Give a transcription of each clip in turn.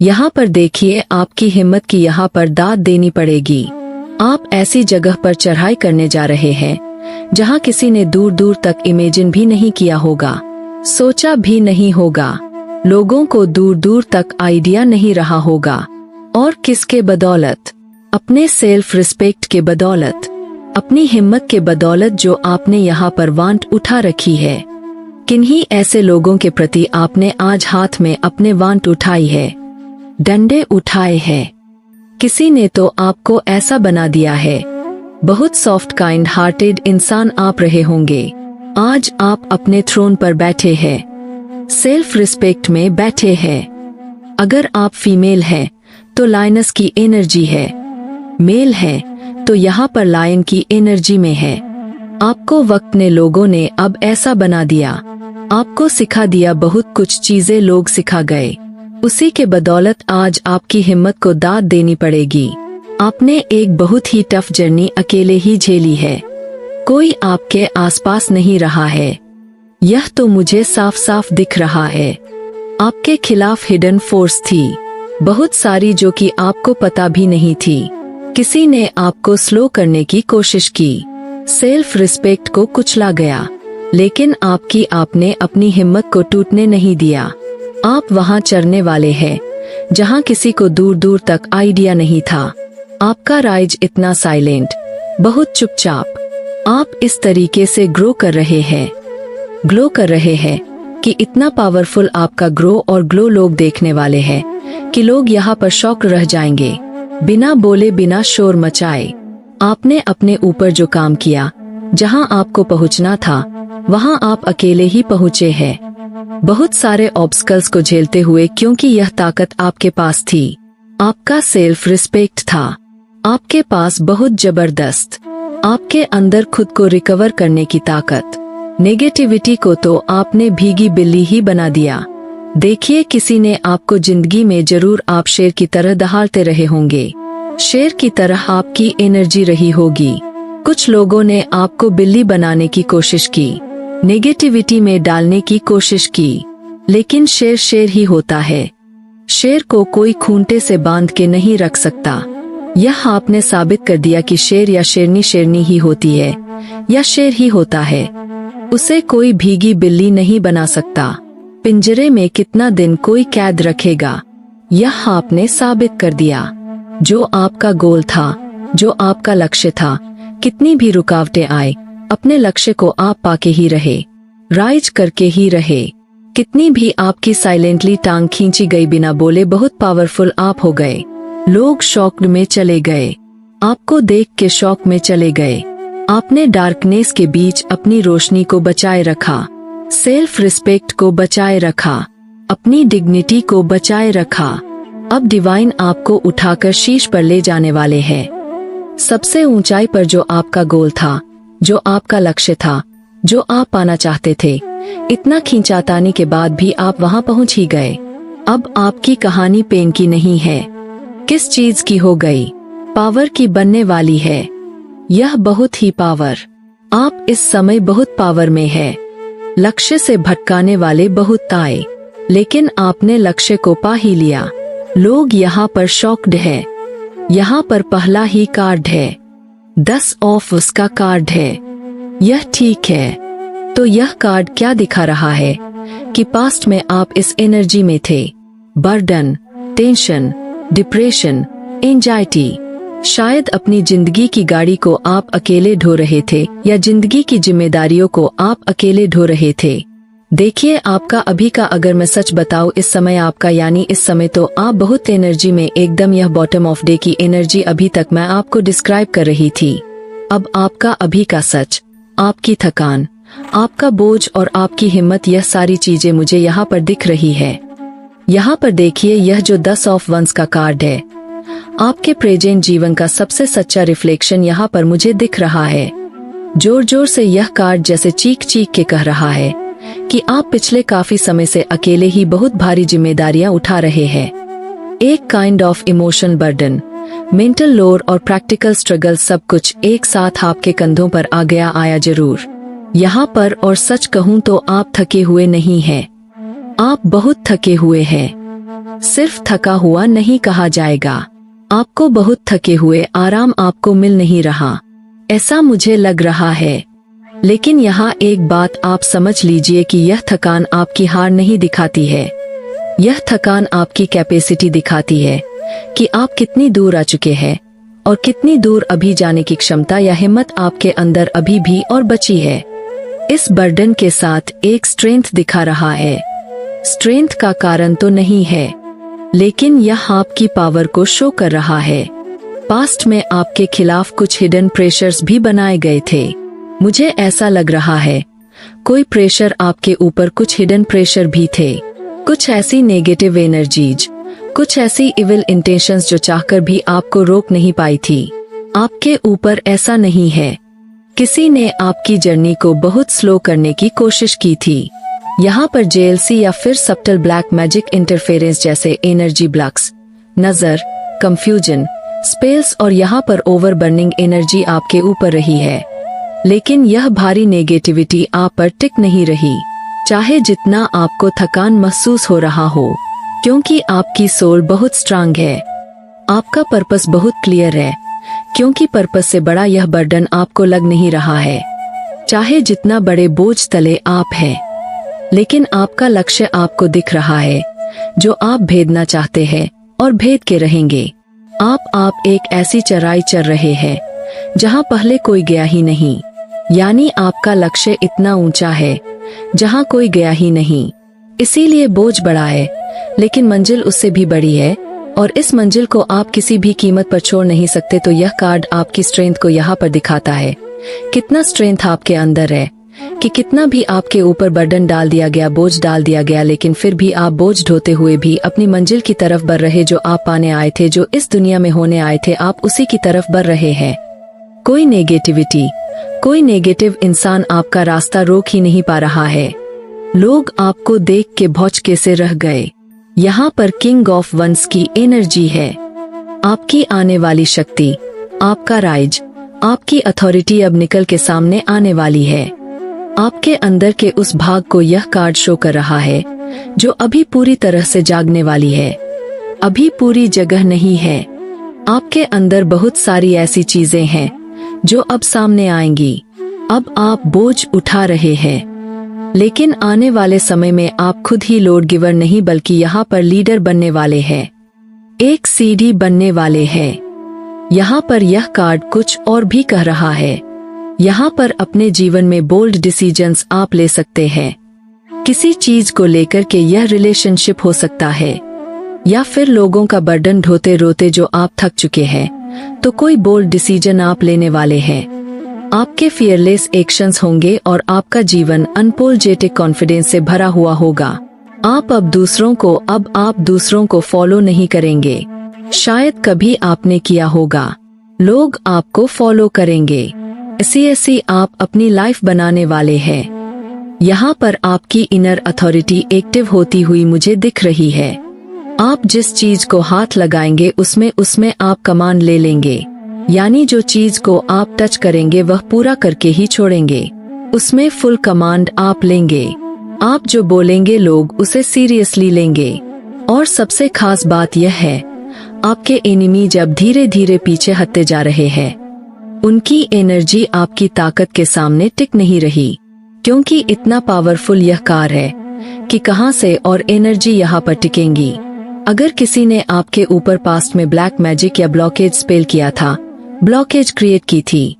यहाँ पर देखिए, आपकी हिम्मत की यहाँ पर दाद देनी पड़ेगी। आप ऐसी जगह पर चढ़ाई करने जा रहे हैं जहाँ किसी ने दूर दूर तक इमेजिन भी नहीं किया होगा, सोचा भी नहीं होगा। लोगों को दूर दूर तक आइडिया नहीं रहा होगा। और किसके बदौलत? अपने सेल्फ रिस्पेक्ट के बदौलत, अपनी हिम्मत के बदौलत जो आपने यहाँ पर वांट उठा रखी है। किन्हीं ऐसे लोगों के प्रति आपने आज हाथ में अपने वांट उठाई है, डंडे उठाए हैं। किसी ने तो आपको ऐसा बना दिया है। बहुत सॉफ्ट काइंड हार्टेड इंसान आप रहे होंगे। आज आप अपने थ्रोन पर बैठे हैं, सेल्फ रिस्पेक्ट में बैठे हैं। अगर आप फीमेल हैं तो लायनस की एनर्जी है, मेल है तो यहाँ पर लायन की एनर्जी में है। आपको वक्त ने, लोगों ने अब ऐसा बना दिया, आपको सिखा दिया, बहुत कुछ चीजें लोग सिखा गए। उसी के बदौलत आज आपकी हिम्मत को दाद देनी पड़ेगी। आपने एक बहुत ही टफ जर्नी अकेले ही झेली है, कोई आपके आसपास नहीं रहा है। यह तो मुझे साफ साफ दिख रहा है। आपके खिलाफ हिडन फोर्स थी, बहुत सारी, जो कि आपको पता भी नहीं थी। किसी ने आपको स्लो करने की कोशिश की, सेल्फ रिस्पेक्ट को कुचला गया, लेकिन आपने अपनी हिम्मत को टूटने नहीं दिया। आप वहां चढ़ने वाले हैं जहां किसी को दूर दूर तक आइडिया नहीं था। आपका राइज इतना साइलेंट, बहुत चुपचाप। आप इस तरीके से ग्लो कर रहे हैं कि इतना पावरफुल आपका ग्रो और ग्लो लोग देखने वाले हैं कि लोग यहाँ पर शॉक रह जाएंगे। बिना बोले, बिना शोर मचाए, आपने अपने ऊपर जो काम किया, जहाँ आपको पहुँचना था वहाँ आप अकेले ही पहुँचे हैं, बहुत सारे ऑब्स्टकल्स को झेलते हुए, क्योंकि यह ताकत आपके पास थी। आपका सेल्फ रिस्पेक्ट था आपके पास बहुत जबरदस्त। आपके अंदर खुद को रिकवर करने की ताकत। नेगेटिविटी को तो आपने भीगी बिल्ली ही बना दिया। देखिए, किसी ने आपको जिंदगी में जरूर आप शेर की तरह दहाड़ते रहे होंगे, शेर की तरह आपकी एनर्जी रही होगी। कुछ लोगों ने आपको बिल्ली बनाने की कोशिश की, नेगेटिविटी में डालने की कोशिश की, लेकिन शेर शेर ही होता है। शेर को कोई खूंटे से बांध के नहीं रख सकता। यह आपने साबित कर दिया कि शेर या शेरनी शेरनी ही होती है, या शेर ही होता है। उसे कोई भीगी बिल्ली नहीं बना सकता। पिंजरे में कितना दिन कोई कैद रखेगा, यह आपने साबित कर दिया। जो आपका गोल था, जो आपका लक्ष्य था, कितनी भी रुकावटें आए, अपने लक्ष्य को आप पाके ही रहे, राइज करके ही रहे। कितनी भी आपकी साइलेंटली टांग खींची गई, बिना बोले बहुत पावरफुल आप हो गए। लोग शॉक्ड में चले गए, आपको देख के शॉक में चले गए। आपने डार्कनेस के बीच अपनी रोशनी को बचाए रखा, सेल्फ रिस्पेक्ट को बचाए रखा, अपनी डिग्निटी को बचाए रखा। अब डिवाइन आपको उठाकर शीश पर ले जाने वाले हैं। सबसे ऊंचाई पर जो आपका गोल था, जो आपका लक्ष्य था, जो आप पाना चाहते थे, इतना खींचातानी के बाद भी आप वहां पहुंच ही गए। अब आपकी कहानी पेन की नहीं है, किस चीज की हो गई? पावर की बनने वाली है। यह बहुत ही पावर। आप इस समय बहुत पावर में है। लक्ष्य से भटकाने वाले बहुत आए, लेकिन आपने लक्ष्य को पा ही लिया। लोग यहाँ पर शॉक्ड है। यहाँ पर पहला ही कार्ड है, 10 ऑफ उसका कार्ड है। यह ठीक है। तो यह कार्ड क्या दिखा रहा है कि पास्ट में आप इस एनर्जी में थे, बर्डन, टेंशन, डिप्रेशन, एंजाइटी। शायद अपनी जिंदगी की गाड़ी को आप अकेले ढो रहे थे, या जिंदगी की जिम्मेदारियों को आप अकेले ढो रहे थे। देखिए, आपका अभी का अगर मैं सच बताऊं, इस समय आपका, यानी इस समय तो आप बहुत एनर्जी में, एकदम यह बॉटम ऑफ डे की एनर्जी अभी तक मैं आपको डिस्क्राइब कर रही थी। अब आपका अभी का सच, आपकी थकान, आपका बोझ और आपकी हिम्मत, यह सारी चीजें मुझे यहाँ पर दिख रही है। यहाँ पर देखिए, यह जो 10 ऑफ वंस का कार्ड है, आपके प्रेजेंट जीवन का सबसे सच्चा रिफ्लेक्शन यहाँ पर मुझे दिख रहा है। जोर जोर से यह कार्ड जैसे चीख चीख के कह रहा है कि आप पिछले काफी समय से अकेले ही बहुत भारी जिम्मेदारियां उठा रहे हैं। एक kind of emotion burden, mental load और प्रैक्टिकल स्ट्रगल, सब कुछ एक साथ आपके कंधों पर आ गया, आया जरूर यहाँ पर। और सच कहूँ तो आप थके हुए नहीं हैं, आप बहुत थके हुए हैं। सिर्फ थका हुआ नहीं कहा जाएगा। आपको बहुत थके हुए आराम आपको मिल नहीं रहा, ऐसा मुझे लग रहा है। लेकिन यहाँ एक बात आप समझ लीजिए कि यह थकान आपकी हार नहीं दिखाती है। यह थकान आपकी कैपेसिटी दिखाती है कि आप कितनी दूर आ चुके हैं और कितनी दूर अभी जाने की क्षमता या हिम्मत आपके अंदर अभी भी और बची है। इस बर्डन के साथ एक स्ट्रेंथ दिखा रहा है। स्ट्रेंथ का कारण तो नहीं है, लेकिन यह आपकी पावर को शो कर रहा है। पास्ट में आपके खिलाफ कुछ हिडन प्रेशर्स भी बनाए गए थे। मुझे ऐसा लग रहा है कोई प्रेशर आपके ऊपर, कुछ हिडन प्रेशर भी थे, कुछ ऐसी नेगेटिव एनर्जीज, कुछ ऐसी इविल इंटेंशंस जो चाहकर भी आपको रोक नहीं पाई थी। आपके ऊपर ऐसा नहीं है। किसी ने आपकी जर्नी को बहुत स्लो करने की कोशिश की थी। यहाँ पर जेएलसी या फिर सबटल ब्लैक मैजिक इंटरफेरेंस जैसे एनर्जी ब्लॉक्स, नजर, कंफ्यूजन, स्पेल्स और यहाँ पर ओवर बर्निंग एनर्जी आपके ऊपर रही है। लेकिन यह भारी नेगेटिविटी आप पर टिक नहीं रही, चाहे जितना आपको थकान महसूस हो रहा हो, क्योंकि आपकी सोल बहुत स्ट्रांग है। आपका पर्पस बहुत क्लियर है, क्योंकि पर्पस से बड़ा यह बर्डन आपको लग नहीं रहा है। चाहे जितना बड़े बोझ तले आप हैं, लेकिन आपका लक्ष्य आपको दिख रहा है, जो आप भेदना चाहते हैं और भेद के रहेंगे। आप एक ऐसी चराई चर रहे हैं जहां पहले कोई गया ही नहीं, यानी आपका लक्ष्य इतना ऊंचा है जहां कोई गया ही नहीं। इसीलिए बोझ बड़ा है, लेकिन मंजिल उससे भी बड़ी है और इस मंजिल को आप किसी भी कीमत पर छोड़ नहीं सकते। तो यह कार्ड आपकी स्ट्रेंथ को यहाँ पर दिखाता है। कितना स्ट्रेंथ आपके अंदर है, कि कितना भी आपके ऊपर बर्डन डाल दिया गया, बोझ डाल दिया गया, लेकिन फिर भी आप बोझ ढोते हुए भी अपनी मंजिल की तरफ बढ़ रहे। जो आप पाने आए थे, जो इस दुनिया में होने आए थे, आप उसी की तरफ बढ़ रहे हैं। कोई नेगेटिविटी, कोई नेगेटिव इंसान आपका रास्ता रोक ही नहीं पा रहा है। लोग आपको देख के भौचके से रह गए। यहाँ पर किंग ऑफ वंस की एनर्जी है। आपकी आने वाली शक्ति, आपका राइज, आपकी अथॉरिटी अब निकल के सामने आने वाली है। आपके अंदर के उस भाग को यह कार्ड शो कर रहा है जो अभी पूरी तरह से जागने वाली है, अभी पूरी जगह नहीं है। आपके अंदर बहुत सारी ऐसी चीजें हैं जो अब सामने आएंगी। अब आप बोझ उठा रहे हैं, लेकिन आने वाले समय में आप खुद ही लॉर्ड गिवर नहीं बल्कि यहाँ पर लीडर बनने वाले हैं, एक सीढ़ी बनने वाले हैं। यहाँ पर यह कार्ड कुछ और भी कह रहा है। यहाँ पर अपने जीवन में बोल्ड डिसीजंस आप ले सकते हैं। किसी चीज को लेकर के यह रिलेशनशिप हो सकता है, या फिर लोगों का बर्डन ढोते रोते जो आप थक चुके हैं, तो कोई बोल्ड डिसीजन आप लेने वाले हैं। आपके फियरलेस एक्शंस होंगे और आपका जीवन अनपोलजेटिक कॉन्फिडेंस से भरा हुआ होगा। आप दूसरों को फॉलो नहीं करेंगे, शायद कभी आपने किया होगा। लोग आपको फॉलो करेंगे, ऐसी आप अपनी लाइफ बनाने वाले हैं। यहाँ पर आपकी इनर अथॉरिटी एक्टिव होती हुई मुझे दिख रही है। आप जिस चीज को हाथ लगाएंगे उसमें आप कमांड ले लेंगे, यानी जो चीज को आप टच करेंगे वह पूरा करके ही छोड़ेंगे। उसमें फुल कमांड आप लेंगे। आप जो बोलेंगे लोग उसे सीरियसली लेंगे। और सबसे खास बात यह है, आपके एनिमी जब धीरे धीरे पीछे हटते जा रहे हैं, उनकी एनर्जी आपकी ताकत के सामने टिक नहीं रही, क्योंकि इतना पावरफुल यह कार है कि कहां से और एनर्जी यहाँ पर टिकेंगी। अगर किसी ने आपके ऊपर पास्ट में ब्लैक मैजिक या ब्लॉकेज स्पेल किया था, ब्लॉकेज क्रिएट की थी,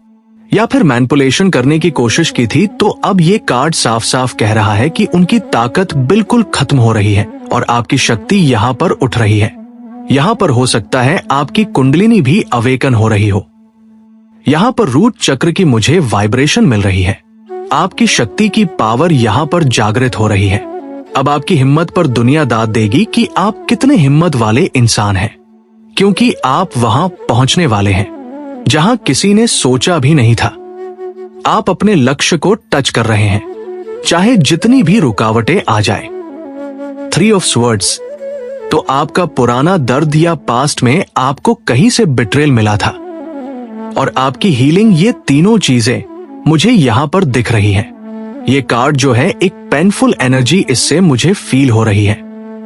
या फिर मैनिपुलेशन करने की कोशिश की थी, तो अब ये कार्ड साफ साफ कह रहा है कि उनकी ताकत बिल्कुल खत्म हो रही है और आपकी शक्ति यहाँ पर उठ रही है। यहाँ पर हो सकता है आपकी कुंडलिनी भी अवेकन हो रही हो। यहाँ पर रूट चक्र की मुझे वाइब्रेशन मिल रही है। आपकी शक्ति की पावर यहाँ पर जागृत हो रही है। अब आपकी हिम्मत पर दुनिया दाद देगी कि आप कितने हिम्मत वाले इंसान हैं, क्योंकि आप वहां पहुंचने वाले हैं जहां किसी ने सोचा भी नहीं था। आप अपने लक्ष्य को टच कर रहे हैं, चाहे जितनी भी रुकावटें आ जाए। 3 ऑफ स्वर्ड्स, तो आपका पुराना दर्द या पास्ट में आपको कहीं से बिट्रेल मिला था, और आपकी हीलिंग, ये तीनों चीजें मुझे यहां पर दिख रही हैं। ये कार्ड जो है, एक पेनफुल एनर्जी इससे मुझे फील हो रही है।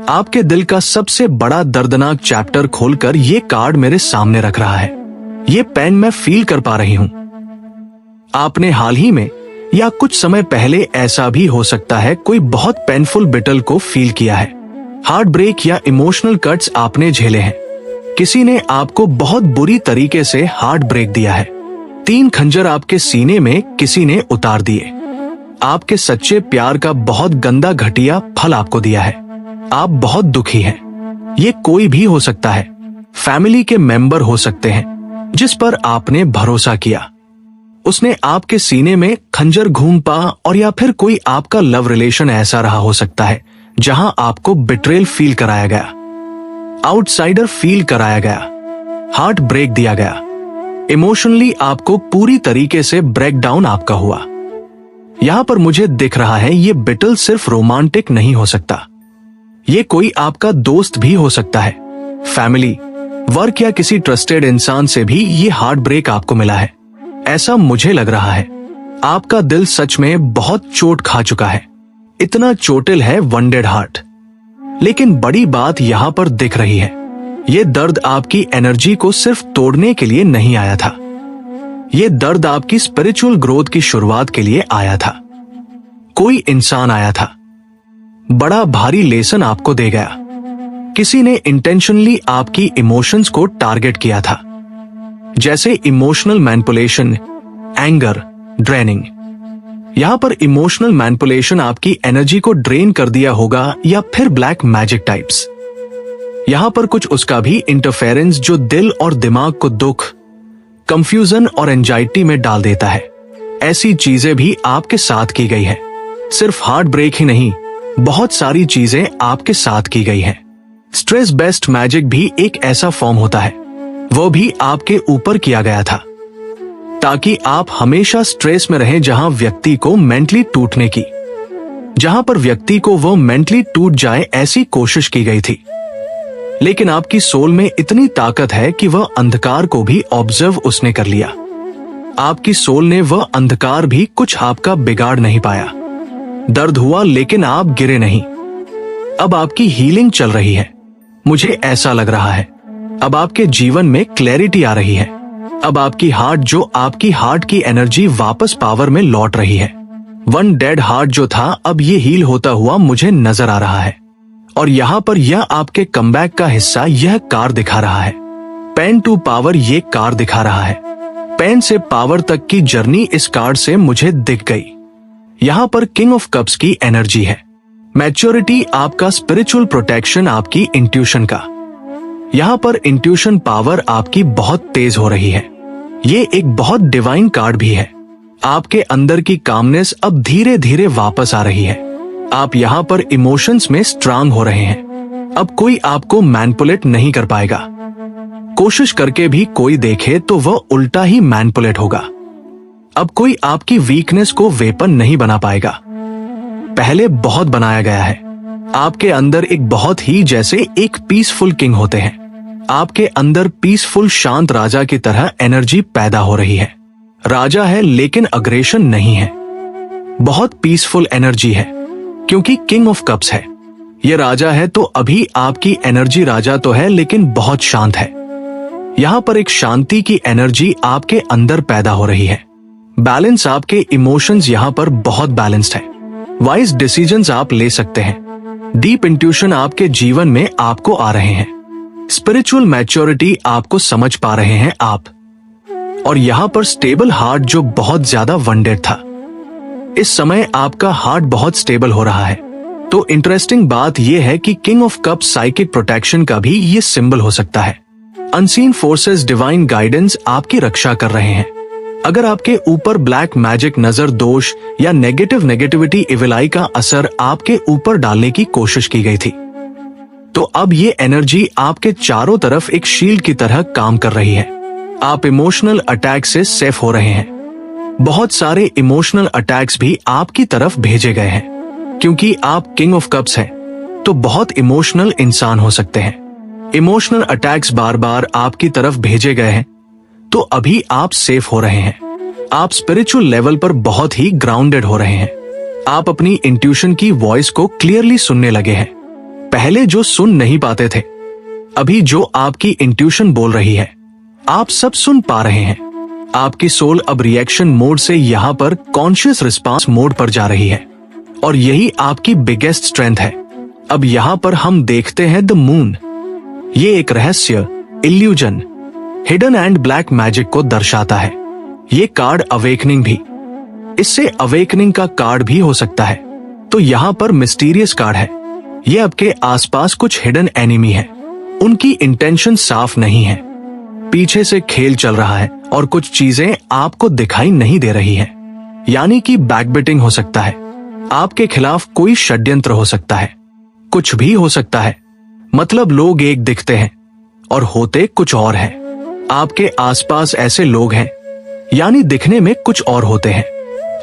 आपके दिल का सबसे बड़ा दर्दनाक चैप्टर खोलकर ये कार्ड मेरे सामने रख रहा है। ये पेन मैं फील कर पा रही हूं। आपने हाल ही में या कुछ समय पहले, ऐसा भी हो सकता है, कोई बहुत पेनफुल बिटल को फील किया है। हार्ट ब्रेक या इमोशनल कट्स आपने झेले हैं। किसी ने आपको बहुत बुरी तरीके से हार्ट ब्रेक दिया है। 3 खंजर आपके सीने में किसी ने उतार दिए। आपके सच्चे प्यार का बहुत गंदा घटिया फल आपको दिया है। आप बहुत दुखी हैं। ये कोई भी हो सकता है। फैमिली के मेंबर हो सकते हैं जिस पर आपने भरोसा किया। उसने आपके सीने में खंजर घूम पा, और या फिर कोई आपका लव रिलेशन ऐसा रहा हो सकता है जहां आपको बिट्रेल फील कराया गया, आउटसाइडर फील कराया गया, हार्ट ब्रेक दिया गया। इमोशनली आपको पूरी तरीके से ब्रेकडाउन आपका हुआ। यहां पर मुझे दिख रहा है ये बिटल सिर्फ रोमांटिक नहीं हो सकता। ये कोई आपका दोस्त भी हो सकता है, फैमिली, वर्क या किसी ट्रस्टेड इंसान से भी ये हार्ट ब्रेक आपको मिला है। ऐसा मुझे लग रहा है। आपका दिल सच में बहुत चोट खा चुका है। इतना चोटिल है वंडेड हार्ट। लेकिन बड़ी बात यहां पर दिख रही है, ये दर्द आपकी एनर्जी को सिर्फ तोड़ने के लिए नहीं आया था। ये दर्द आपकी स्पिरिचुअल ग्रोथ की शुरुआत के लिए आया था। कोई इंसान आया था, बड़ा भारी लेसन आपको दे गया। किसी ने इंटेंशनली आपकी इमोशंस को टारगेट किया था, जैसे इमोशनल मैनिपुलेशन, एंगर, ड्रेनिंग। यहां पर इमोशनल मैनिपुलेशन आपकी एनर्जी को ड्रेन कर दिया होगा, या फिर ब्लैक मैजिक टाइप्स। यहां पर कुछ उसका भी इंटरफेरेंस जो दिल और दिमाग को दुख, कंफ्यूजन और एंजाइटी में डाल देता है। ऐसी चीजें भी आपके साथ की गई है। सिर्फ हार्ट ब्रेक ही नहीं, बहुत सारी चीजें आपके साथ की गई हैं। स्ट्रेस बेस्ड मैजिक भी एक ऐसा फॉर्म होता है, वो भी आपके ऊपर किया गया था ताकि आप हमेशा स्ट्रेस में रहें, जहां व्यक्ति को मेंटली टूटने की, जहां पर व्यक्ति को वो मेंटली टूट जाए, ऐसी कोशिश की गई थी। लेकिन आपकी सोल में इतनी ताकत है कि वह अंधकार को भी ऑब्जर्व उसने कर लिया। आपकी सोल ने वह अंधकार भी कुछ आपका बिगाड़ नहीं पाया। दर्द हुआ लेकिन आप गिरे नहीं। अब आपकी हीलिंग चल रही है, मुझे ऐसा लग रहा है। अब आपके जीवन में क्लैरिटी आ रही है। अब आपकी हार्ट, जो आपकी हार्ट की एनर्जी वापस पावर में लौट रही है। वन डेड हार्ट जो था, अब ये हील होता हुआ मुझे नजर आ रहा है। और यहाँ पर यह आपके कमबैक का हिस्सा यह कार दिखा रहा है। पेन टू पावर ये कार दिखा रहा है। पेन से पावर तक की जर्नी इस कार्ड से मुझे दिख गई। यहाँ पर किंग ऑफ कप्स की एनर्जी है। मैच्योरिटी आपका स्पिरिचुअल प्रोटेक्शन, आपकी इंट्यूशन का। यहाँ पर इंट्यूशन पावर आपकी बहुत तेज हो रही है। ये एक बहुत डिवाइन कार्ड भी है। आपके अंदर की कामनेस अब धीरे धीरे वापस आ रही है। आप यहाँ पर इमोशंस में स्ट्रांग हो रहे हैं। अब कोई आपको मैनिपुलेट नहीं कर पाएगा। कोशिश करके भी कोई देखे तो वह उल्टा ही मैनिपुलेट होगा। अब कोई आपकी वीकनेस को वेपन नहीं बना पाएगा। पहले बहुत बनाया गया है। आपके अंदर एक बहुत ही जैसे एक पीसफुल किंग होते हैं। आपके अंदर पीसफुल शांत राजा की तरह एनर्जी पैदा हो रही है। राजा है लेकिन अग्रेशन नहीं है। बहुत पीसफुल एनर्जी है क्योंकि किंग ऑफ कप्स है। ये राजा है तो अभी आपकी एनर्जी राजा तो है लेकिन बहुत शांत है। यहाँ पर एक शांति की एनर्जी आपके अंदर पैदा हो रही है। बैलेंस, आपके इमोशंस यहाँ पर बहुत बैलेंस्ड है। वाइज डिसीजंस आप ले सकते हैं। डीप इंट्यूशन आपके जीवन में आपको आ रहे हैं। स्पिरिचुअल मैच्योरिटी आपको समझ पा रहे हैं आप। और यहाँ पर स्टेबल हार्ट जो बहुत ज्यादा वंडेड था, इस समय आपका हार्ट बहुत स्टेबल हो रहा है। तो इंटरेस्टिंग बात यह है कि king of cups psychic protection का भी ये सिंबल हो सकता है। अनसीन फोर्सेस डिवाइन गाइडेंस आपकी रक्षा कर रहे हैं। अगर आपके ऊपर ब्लैक मैजिक, नजर दोष या नेगेटिविटी, इविलाई का असर आपके ऊपर डालने की कोशिश की गई थी, तो अब ये एनर्जी आपके चारों तरफ एक शील्ड की तरह काम कर रही है। आप इमोशनल अटैक से सेफ हो रहे हैं। बहुत सारे इमोशनल अटैक्स भी आपकी तरफ भेजे गए हैं। क्योंकि आप किंग ऑफ कप्स हैं, तो बहुत इमोशनल इंसान हो सकते हैं। इमोशनल अटैक्स बार बार आपकी तरफ भेजे गए हैं, तो अभी आप सेफ हो रहे हैं। आप स्पिरिचुअल लेवल पर बहुत ही ग्राउंडेड हो रहे हैं। आप अपनी इंट्यूशन की वॉइस को क्लियरली सुनने लगे हैं। पहले जो सुन नहीं पाते थे, अभी जो आपकी इंट्यूशन बोल रही है, आप सब सुन पा रहे हैं। आपकी सोल अब रिएक्शन मोड से यहाँ पर कॉन्शियस रिस्पांस मोड पर जा रही है, और यही आपकी बिगेस्ट स्ट्रेंथ है। अब यहाँ पर हम देखते हैं द मून। ये एक रहस्य, illusion, hidden and black magic को दर्शाता है। ये कार्ड अवेकनिंग भी, इससे अवेकनिंग का कार्ड भी हो सकता है। तो यहाँ पर मिस्टीरियस कार्ड है। ये आपके आसपास कुछ हिडन एनिमी है, उनकी इंटेंशन साफ नहीं है, पीछे से खेल चल रहा है और कुछ चीजें आपको दिखाई नहीं दे रही है। यानी कि बैकबिटिंग हो सकता है, आपके खिलाफ कोई षड्यंत्र हो सकता है, कुछ भी हो सकता है। मतलब लोग एक दिखते हैं और होते कुछ और है। आपके आसपास ऐसे लोग हैं, यानी दिखने में कुछ और होते हैं।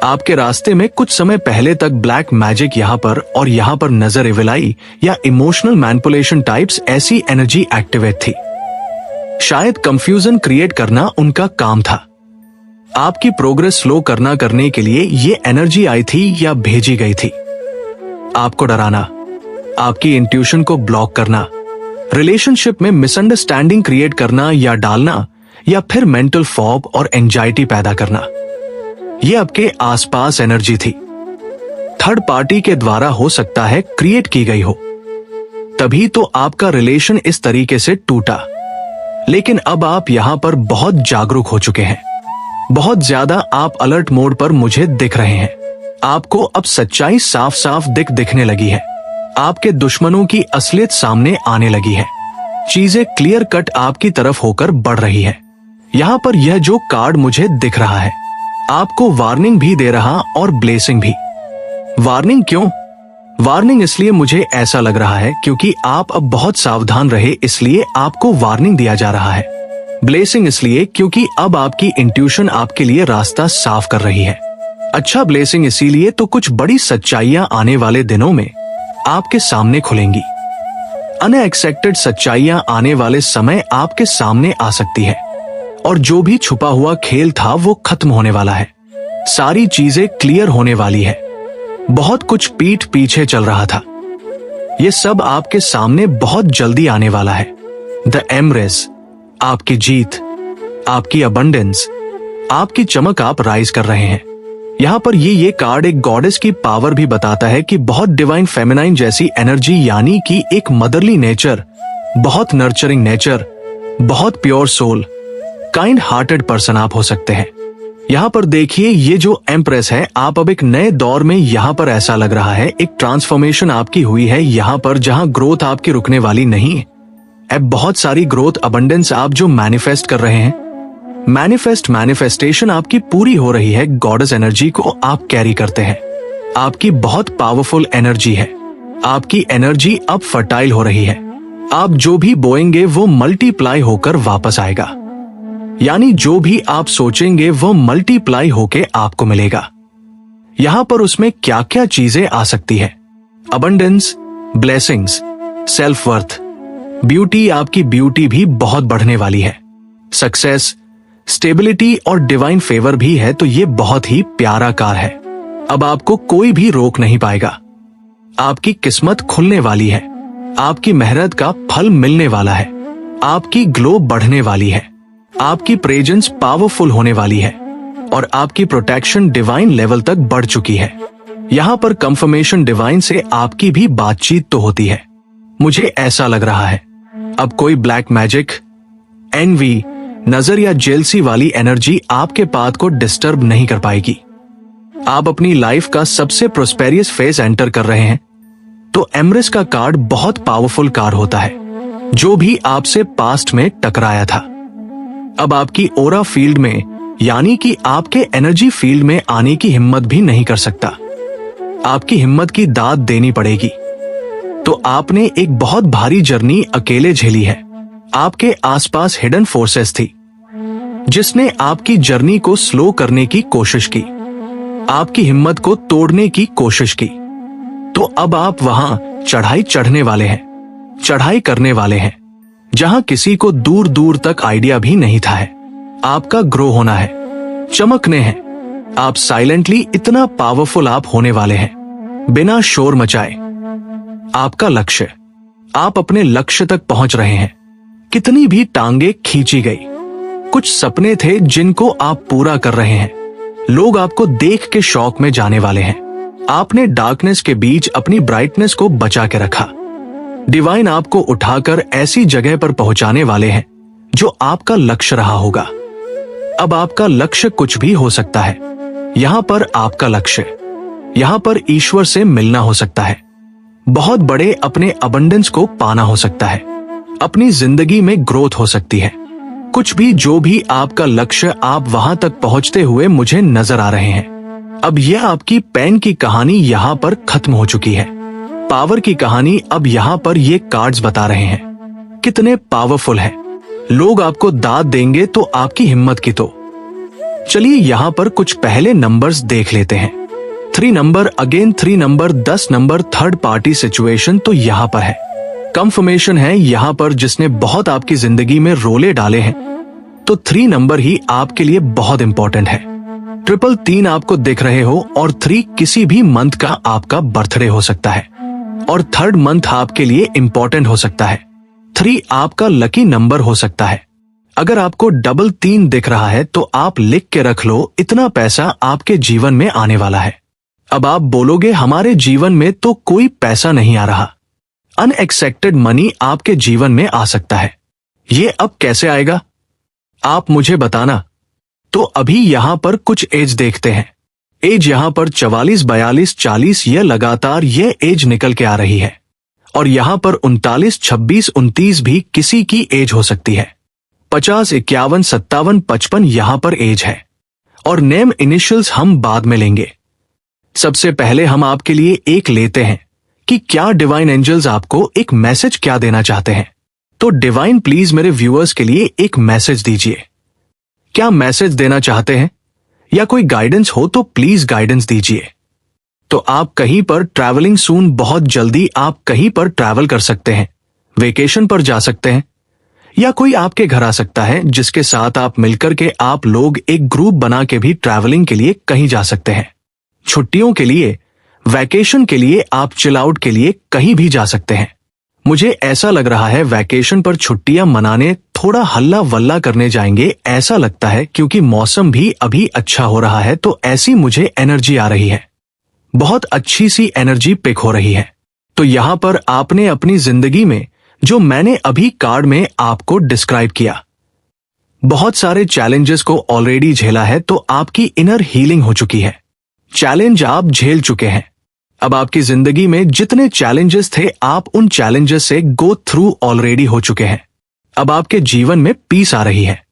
आपके रास्ते में कुछ समय पहले तक ब्लैक मैजिक यहाँ पर और यहाँ पर नजर इविलाई या इमोशनल मैनिपुलेशन टाइप्स ऐसी एनर्जी एक्टिवेट थी। शायद कंफ्यूजन क्रिएट करना उनका काम था। आपकी प्रोग्रेस स्लो करने के लिए ये एनर्जी आई थी या भेजी गई थी। आपको डराना, आपकी इंट्यूशन को ब्लॉक करना, रिलेशनशिप में मिसअंडरस्टैंडिंग क्रिएट करना या डालना, या फिर मेंटल फॉग और एंजाइटी पैदा करना। ये आपके आसपास एनर्जी थी, थर्ड पार्टी के द्वारा हो सकता है क्रिएट की गई हो। तभी तो आपका रिलेशन इस तरीके से टूटा। लेकिन अब आप यहां पर बहुत जागरूक हो चुके हैं, बहुत ज्यादा आप अलर्ट मोड पर मुझे दिख रहे हैं। आपको अब सच्चाई साफ साफ दिखने लगी है। आपके दुश्मनों की असलियत सामने आने लगी है। चीजें क्लियर कट आपकी तरफ होकर बढ़ रही है। यहाँ पर यह जो कार्ड मुझे दिख रहा है, आपको वार्निंग भी दे रहा और ब्लेसिंग भी। वार्निंग क्यों? वार्निंग इसलिए मुझे ऐसा लग रहा है क्योंकि आप अब बहुत सावधान रहे, इसलिए आपको वार्निंग दिया जा रहा है। ब्लेसिंग इसलिए क्योंकि अब आपकी इंट्यूशन आपके लिए रास्ता साफ कर रही है। अच्छा, ब्लेसिंग इसीलिए तो कुछ बड़ी सच्चाइयां आने वाले दिनों में आपके सामने खुलेंगी। अनएक्सपेक्टेड सच्चाइयां आने वाले समय आपके सामने आ सकती है, और जो भी छुपा हुआ खेल था वो खत्म होने वाला है। सारी चीजें क्लियर होने वाली है। बहुत कुछ पीठ पीछे चल रहा था, ये सब आपके सामने बहुत जल्दी आने वाला है। द एम्प्रेस, आपकी जीत, आपकी अबंडेंस, आपकी चमक, आप राइज कर रहे हैं। यहाँ पर ये कार्ड एक गॉडेस की पावर भी बताता है कि बहुत डिवाइन फेमिनाइन जैसी एनर्जी, यानी कि एक मदरली नेचर, बहुत नर्चरिंग नेचर, बहुत pure soul, kind hearted person आप हो सकते हैं। यहाँ पर देखिए, ये जो एम्प्रेस है, आप अब एक नए दौर में, यहाँ पर ऐसा लग रहा है एक ट्रांसफॉर्मेशन आपकी हुई है यहाँ पर, जहाँ ग्रोथ आपकी रुकने वाली नहीं है। अब बहुत सारी ग्रोथ, अबंडेंस आप जो मैनिफेस्ट कर रहे हैं, मैनिफेस्टेशन आपकी पूरी हो रही है। गॉडेस एनर्जी को आप कैरी करते हैं। आपकी बहुत पावरफुल एनर्जी है। आपकी एनर्जी अब फर्टाइल हो रही है। आप जो भी बोएंगे वो मल्टीप्लाई होकर वापस आएगा, यानी जो भी आप सोचेंगे वो मल्टीप्लाई होके आपको मिलेगा। यहां पर उसमें क्या क्या चीजें आ सकती है? Abundance, blessings, self worth, beauty, आपकी ब्यूटी भी बहुत बढ़ने वाली है। सक्सेस, स्टेबिलिटी और डिवाइन फेवर भी है। तो ये बहुत ही प्यारा कार्ड है। अब आपको कोई भी रोक नहीं पाएगा। आपकी किस्मत खुलने वाली है। आपकी मेहनत का फल मिलने वाला है। आपकी ग्लो बढ़ने वाली है। आपकी प्रेजेंस पावरफुल होने वाली है, और आपकी प्रोटेक्शन डिवाइन लेवल तक बढ़ चुकी है। यहाँ पर कंफर्मेशन डिवाइन से आपकी भी बातचीत तो होती है। मुझे ऐसा लग रहा है अब कोई ब्लैक मैजिक, एनवी, नजर या जेलसी वाली एनर्जी आपके पाथ को डिस्टर्ब नहीं कर पाएगी। आप अपनी लाइफ का सबसे प्रोस्पेरियस फेज एंटर कर रहे हैं। तो एम्प्रेस का कार्ड बहुत पावरफुल कार्ड होता है। जो भी आपसे पास्ट में टकराया था, अब आपकी ओरा फील्ड में, यानी कि आपके एनर्जी फील्ड में आने की हिम्मत भी नहीं कर सकता। आपकी हिम्मत की दाद देनी पड़ेगी। तो आपने एक बहुत भारी जर्नी अकेले झेली है। आपके आसपास हिडन फोर्सेस थी जिसने आपकी जर्नी को स्लो करने की कोशिश की, आपकी हिम्मत को तोड़ने की कोशिश की। तो अब आप वहां चढ़ाई चढ़ने वाले हैं, चढ़ाई करने वाले हैं, जहां किसी को दूर दूर तक आइडिया भी नहीं था है। आपका ग्रो होना है, चमकने हैं। आप साइलेंटली इतना पावरफुल आप होने वाले हैं, बिना शोर मचाए। आपका लक्ष्य, आप अपने लक्ष्य तक पहुंच रहे हैं। कितनी भी टांगे खींची गई, कुछ सपने थे जिनको आप पूरा कर रहे हैं। लोग आपको देख के शौक में जाने वाले हैं। आपने डार्कनेस के बीच अपनी ब्राइटनेस को बचा के रखा। डिवाइन आपको उठाकर ऐसी जगह पर पहुंचाने वाले हैं जो आपका लक्ष्य रहा होगा। अब आपका लक्ष्य कुछ भी हो सकता है। यहां पर आपका लक्ष्य, यहां पर ईश्वर से मिलना हो सकता है। बहुत बड़े अपने अबंडेंस को पाना हो सकता है। अपनी जिंदगी में ग्रोथ हो सकती है। कुछ भी, जो भी आपका लक्ष्य, आप वहां तक पहुंचते हुए मुझे नजर आ रहे हैं। अब यह आपकी पेन की कहानी यहां पर खत्म हो चुकी है। पावर की कहानी अब यहां पर ये कार्ड्स बता रहे हैं कितने पावरफुल है। लोग आपको दाद देंगे तो आपकी हिम्मत की तो। चलिए यहां पर कुछ पहले नंबर्स देख लेते हैं। 3 number, again 3 number, 10 number, third party situation तो यहां पर है। कंफर्मेशन है यहां पर जिसने बहुत आपकी जिंदगी में रोले डाले हैं, तो 3 नंबर ही आपके लिए बहुत इंपॉर्टेंट है। 333 आपको दिख रहे हो और 3 किसी भी मंथ का आपका बर्थडे हो सकता है और थर्ड मंथ आपके लिए इंपॉर्टेंट हो सकता है। 3 आपका लकी नंबर हो सकता है। अगर आपको 333 दिख रहा है तो आप लिख के रख लो, इतना पैसा आपके जीवन में आने वाला है। अब आप बोलोगे हमारे जीवन में तो कोई पैसा नहीं आ रहा। अनएक्सपेक्टेड मनी आपके जीवन में आ सकता है। ये अब कैसे आएगा, आप मुझे बताना। तो अभी यहां पर कुछ एज देखते हैं। एज यहां पर 44, 42, 40, यह लगातार ये एज निकल के आ रही है। और यहां पर 39, 26, 29 भी किसी की एज हो सकती है। 50, 51, 57, 55 यहां पर एज है। और नेम इनिशियल्स हम बाद में लेंगे। सबसे पहले हम आपके लिए एक लेते हैं कि क्या डिवाइन एंजल्स आपको एक मैसेज क्या देना चाहते हैं। तो डिवाइन प्लीज मेरे व्यूअर्स के लिए एक मैसेज दीजिए। क्या मैसेज देना चाहते हैं या कोई गाइडेंस हो तो प्लीज गाइडेंस दीजिए। तो आप कहीं पर ट्रैवलिंग सून, बहुत जल्दी आप कहीं पर ट्रैवल कर सकते हैं, वेकेशन पर जा सकते हैं, या कोई आपके घर आ सकता है जिसके साथ आप मिलकर के आप लोग एक ग्रुप बना के भी ट्रैवलिंग के लिए कहीं जा सकते हैं। छुट्टियों के लिए, वैकेशन के लिए, आप चिल आउट के लिए कहीं भी जा सकते हैं। मुझे ऐसा लग रहा है वैकेशन पर छुट्टियां मनाने थोड़ा हल्ला वल्ला करने जाएंगे, ऐसा लगता है, क्योंकि मौसम भी अभी अच्छा हो रहा है। तो ऐसी मुझे एनर्जी आ रही है, बहुत अच्छी सी एनर्जी पिक हो रही है। तो यहां पर आपने अपनी जिंदगी में जो मैंने अभी कार्ड में आपको डिस्क्राइब किया, बहुत सारे चैलेंजेस को ऑलरेडी झेला है। तो आपकी इनर हीलिंग हो चुकी है। चैलेंज आप झेल चुके हैं। अब आपकी जिंदगी में जितने चैलेंजेस थे, आप उन चैलेंजेस से गो थ्रू ऑलरेडी हो चुके हैं। अब आपके जीवन में पीस आ रही है,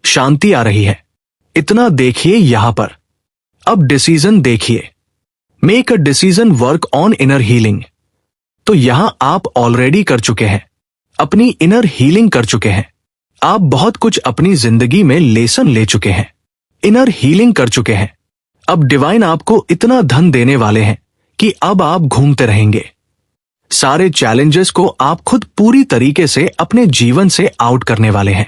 शांति आ रही है। इतना देखिए यहां पर। अब डिसीजन देखिए, make a decision, work on inner healing. तो यहां आप ऑलरेडी कर चुके हैं, अपनी इनर हीलिंग कर चुके हैं। आप बहुत कुछ अपनी जिंदगी में लेसन ले चुके हैं, इनर हीलिंग कर चुके हैं। अब डिवाइन आपको इतना धन देने वाले हैं कि अब आप घूमते रहेंगे। सारे चैलेंजेस को आप खुद पूरी तरीके से अपने जीवन से आउट करने वाले हैं।